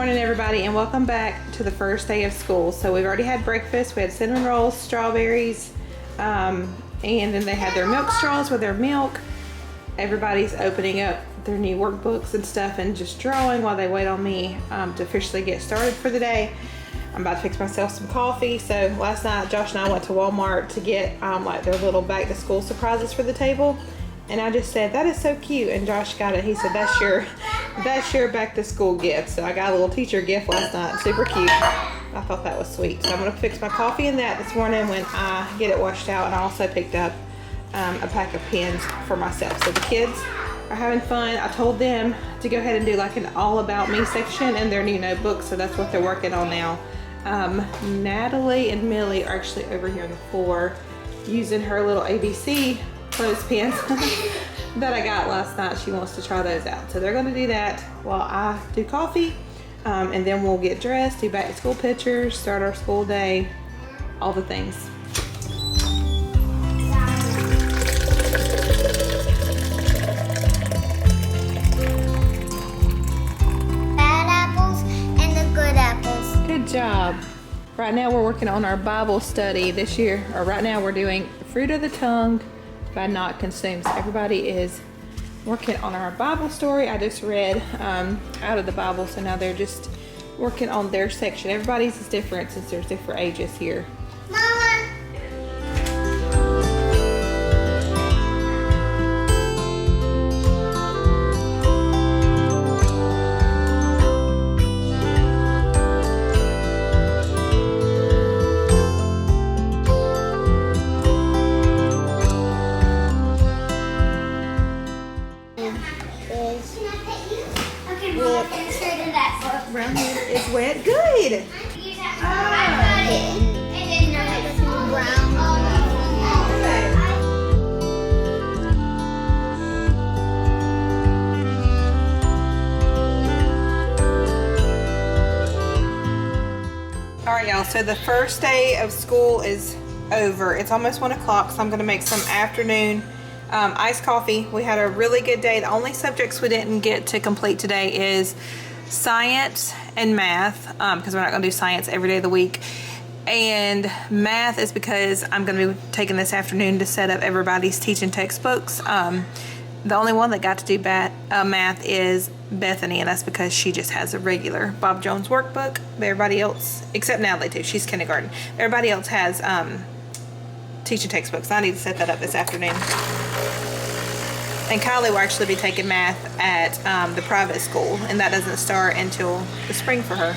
morning, everybody, and welcome back to the first day of school. So we've already had breakfast. We had cinnamon rolls, strawberries, and then they had their milk straws with their milk. Everybody's opening up their new workbooks and stuff and just drawing while they wait on me to officially get started for the day. I'm about to fix myself some coffee. So last night, Josh and I went to Walmart to get like their little back to school surprises for the table. And I just said, that is so cute. And Josh got it. He said, that's your back to school gift. So I got a little teacher gift last night. Super cute. I thought that was sweet. So I'm going to fix my coffee in that this morning when I get it washed out. And I also picked up a pack of pens for myself. So the kids are having fun. I told them to go ahead and do like an all about me section in their new notebook. So that's what they're working on now. Natalie and Millie are actually over here on the floor using her little ABC clothespins that I got last night. She wants to try those out. So they're going to do that while I do coffee. And then we'll get dressed, do back to school pictures, start our school day, all the things. Bad apples and the good apples. Good job. Right now we're working on our Bible study this year, or right now we're doing Fruit of the Tongue by Not Consumed. So everybody is working on our Bible story. I just read out of the Bible, so now they're just working on their section. Everybody's is different since there's different ages here. Mama. Brown hair is wet. Good. All right, y'all. So the first day of school is over. It's almost 1 o'clock, so I'm going to make some afternoon iced coffee. We had a really good day. The only subjects we didn't get to complete today is science and math, because we're not going to do science every day of the week. And math is because I'm going to be taking this afternoon to set up everybody's teaching textbooks. The only one that got to do math is Bethany, and that's because she just has a regular Bob Jones workbook. But everybody else, except Natalie too, she's kindergarten. Everybody else has teaching textbooks. I need to set that up this afternoon. And Kylie will actually be taking math at the private school, and that doesn't start until the spring for her.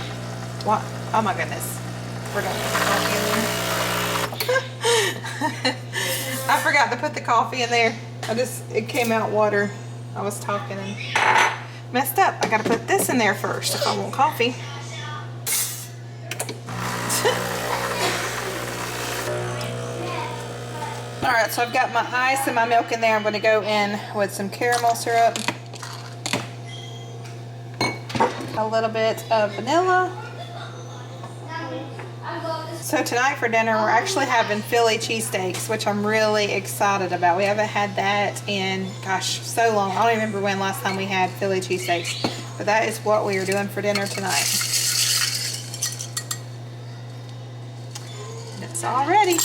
What? Oh my goodness. We're going to put the coffee in there. I forgot to put the coffee in there. It came out water. I was talking and messed up. I got to put this in there first if I want coffee. Alright, so I've got my ice and my milk in there. I'm going to go in with some caramel syrup, a little bit of vanilla. So tonight for dinner we're actually having Philly cheesesteaks, which I'm really excited about. We haven't had that in, gosh, so long. I don't even remember when last time we had Philly cheesesteaks. But that is what we are doing for dinner tonight. And it's all ready.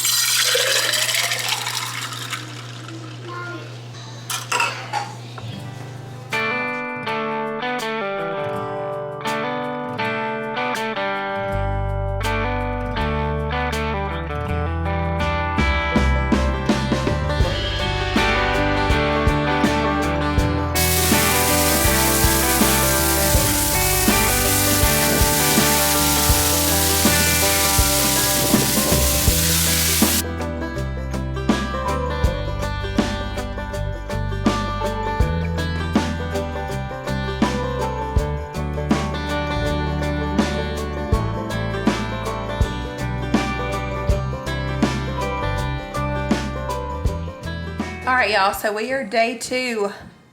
All right, y'all, so we are day 2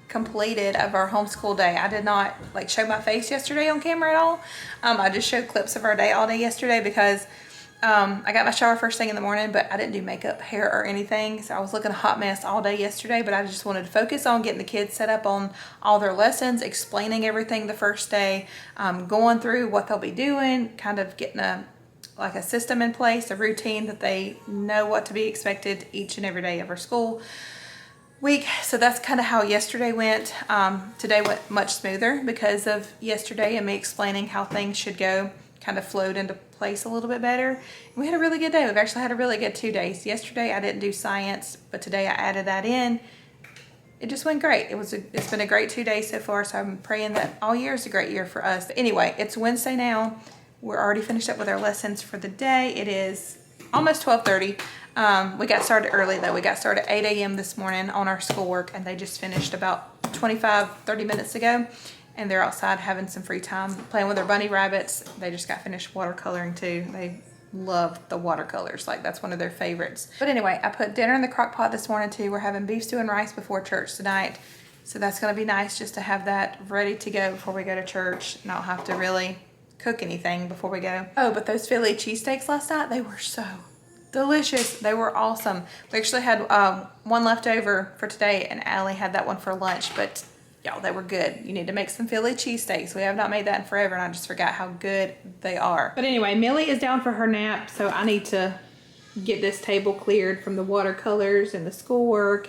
completed of our homeschool day. I did not show my face yesterday on camera at all. I just showed clips of our day all day yesterday because I got my shower first thing in the morning, but I didn't do makeup, hair, or anything. So I was looking a hot mess all day yesterday, but I just wanted to focus on getting the kids set up on all their lessons, explaining everything the first day, going through what they'll be doing, kind of getting a system in place, a routine that they know what to be expected each and every day of our school week. So that's kind of how yesterday went. Today went much smoother because of yesterday and me explaining how things should go. Kind of flowed into place a little bit better. And we had a really good day. We've actually had a really good 2 days. Yesterday I didn't do science, but today I added that in. It just went great. It's been a great 2 days so far, so I'm praying that all year is a great year for us. But anyway, it's Wednesday now. We're already finished up with our lessons for the day. It is almost 12:30. We got started early though. We got started at 8 a.m. this morning on our schoolwork, and they just finished about 25-30 minutes ago. And they're outside having some free time playing with their bunny rabbits. They just got finished watercoloring too. They love the watercolors. Like, that's one of their favorites. But anyway, I put dinner in the crock pot this morning too. We're having beef stew and rice before church tonight. So that's gonna be nice just to have that ready to go before we go to church. Not have to really cook anything before we go. Oh, but those Philly cheesesteaks last night, they were so delicious. They were awesome. We actually had one left over for today, and Allie had that one for lunch, but y'all, they were good. You need to make some Philly cheesesteaks. We have not made that in forever, and I just forgot how good they are. But anyway, Millie is down for her nap, so I need to get this table cleared from the watercolors and the schoolwork.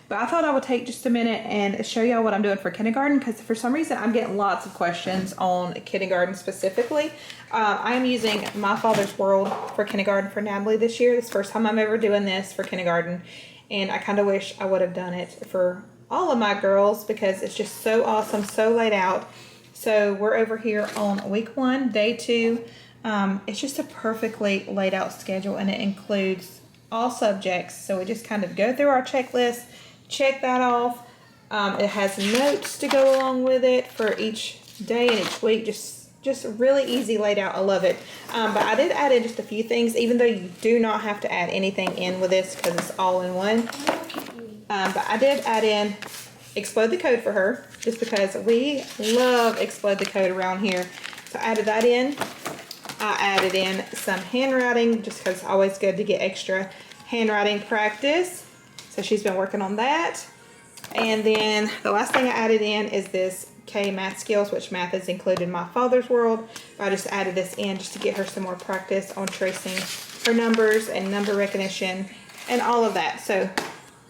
But I thought I would take just a minute and show y'all what I'm doing for kindergarten, because for some reason I'm getting lots of questions on kindergarten specifically. I am using My Father's World for kindergarten for Natalie this year. It's the first time I'm ever doing this for kindergarten, and I kind of wish I would have done it for all of my girls because it's just so awesome, so laid out. So we're over here on week 1, day 2. It's just a perfectly laid out schedule, and it includes all subjects. So we just kind of go through our checklist, check that off. It has notes to go along with it for each day and each week. Just really easy laid out. I love it. But I did add in just a few things, even though you do not have to add anything in with this because it's all in one. But I did add in Explode the Code for her, just because we love Explode the Code around here. So I added that in. I added in some handwriting, just because it's always good to get extra handwriting practice. So she's been working on that. And then the last thing I added in is this K math skills, which math is included in My Father's World. But I just added this in just to get her some more practice on tracing her numbers and number recognition and all of that. So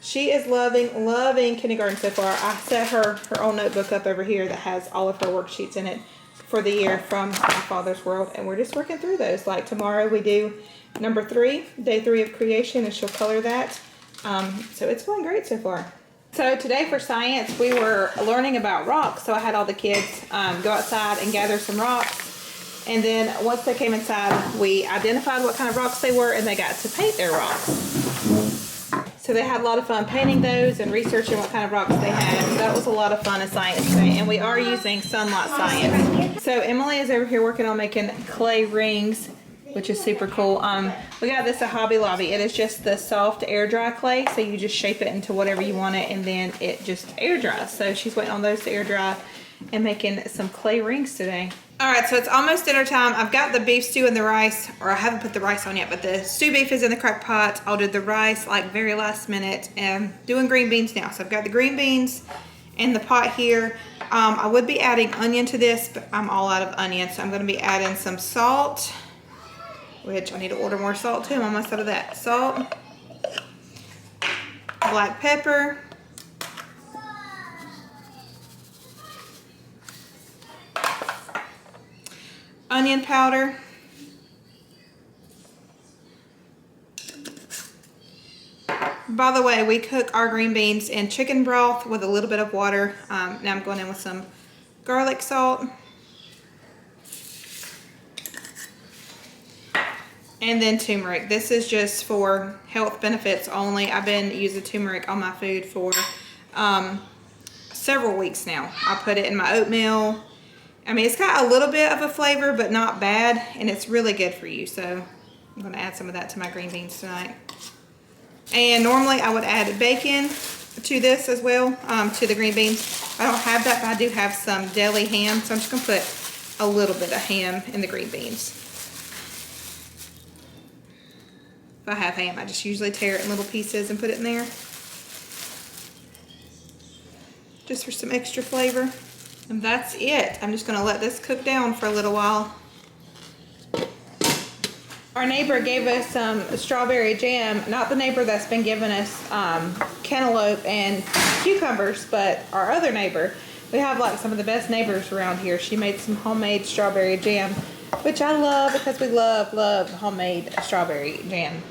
she is loving kindergarten so far. I set her own notebook up over here that has all of her worksheets in it for the year from My Father's World, and we're just working through those. Like tomorrow we do number 3, day 3 of creation, and she'll color that. So it's going great so far. So today for science, we were learning about rocks. So I had all the kids go outside and gather some rocks. And then once they came inside, we identified what kind of rocks they were, and they got to paint their rocks. So they had a lot of fun painting those and researching what kind of rocks they had. So that was a lot of fun in science today. And we are using Sunlight Science. So Emily is over here working on making clay rings, which is super cool. We got this at Hobby Lobby. It is just the soft air dry clay. So you just shape it into whatever you want it, and then it just air dries. So she's waiting on those to air dry and making some clay rings today. All right, so it's almost dinner time. I've got the beef stew and the rice, or I haven't put the rice on yet, but the stew beef is in the crock pot. I'll do the rice like very last minute, and doing green beans now. So I've got the green beans in the pot here. I would be adding onion to this, but I'm all out of onion, so I'm gonna be adding some salt, which I need to order more salt too. I'm almost out of that. Salt, black pepper, onion powder, by the way, we cook our green beans in chicken broth with a little bit of water. Now I'm going in with some garlic salt, and then turmeric. This is just for health benefits only. I've been using turmeric on my food for several weeks now. I put it in my oatmeal. I mean, it's got a little bit of a flavor, but not bad, and it's really good for you. So I'm going to add some of that to my green beans tonight. And normally I would add bacon to this as well, to the green beans. I don't have that, but I do have some deli ham, so I'm just going to put a little bit of ham in the green beans. If I have ham, I just usually tear it in little pieces and put it in there. Just for some extra flavor. And that's it. I'm just gonna let this cook down for a little while. Our neighbor gave us some strawberry jam. Not the neighbor that's been giving us cantaloupe and cucumbers, but our other neighbor. We have like some of the best neighbors around here. She made some homemade strawberry jam, which I love because we love homemade strawberry jam.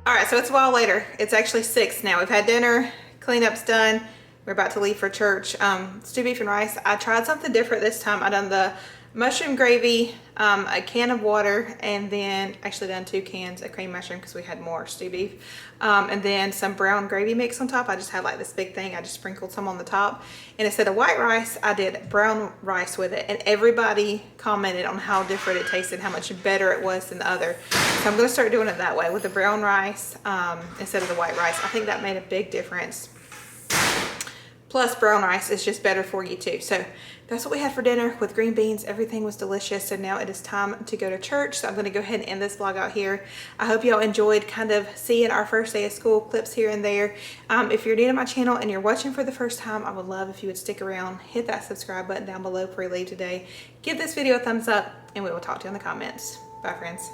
All right, so it's a while later. It's actually 6 now. We've had dinner, cleanup's done. We're about to leave for church. Stew beef and rice. I tried something different this time. I done the mushroom gravy, a can of water, and then actually done 2 cans of cream mushroom because we had more stew beef. And then some brown gravy mix on top. I just had like this big thing. I just sprinkled some on the top. And instead of white rice, I did brown rice with it. And everybody commented on how different it tasted, how much better it was than the other. So I'm gonna start doing it that way with the brown rice instead of the white rice. I think that made a big difference. Plus brown rice is just better for you too. So that's what we had for dinner with green beans. Everything was delicious. So now it is time to go to church. So I'm gonna go ahead and end this vlog out here. I hope y'all enjoyed kind of seeing our first day of school clips here and there. If you're new to my channel and you're watching for the first time, I would love if you would stick around, hit that subscribe button down below before you leave today. Give this video a thumbs up and we will talk to you in the comments. Bye friends.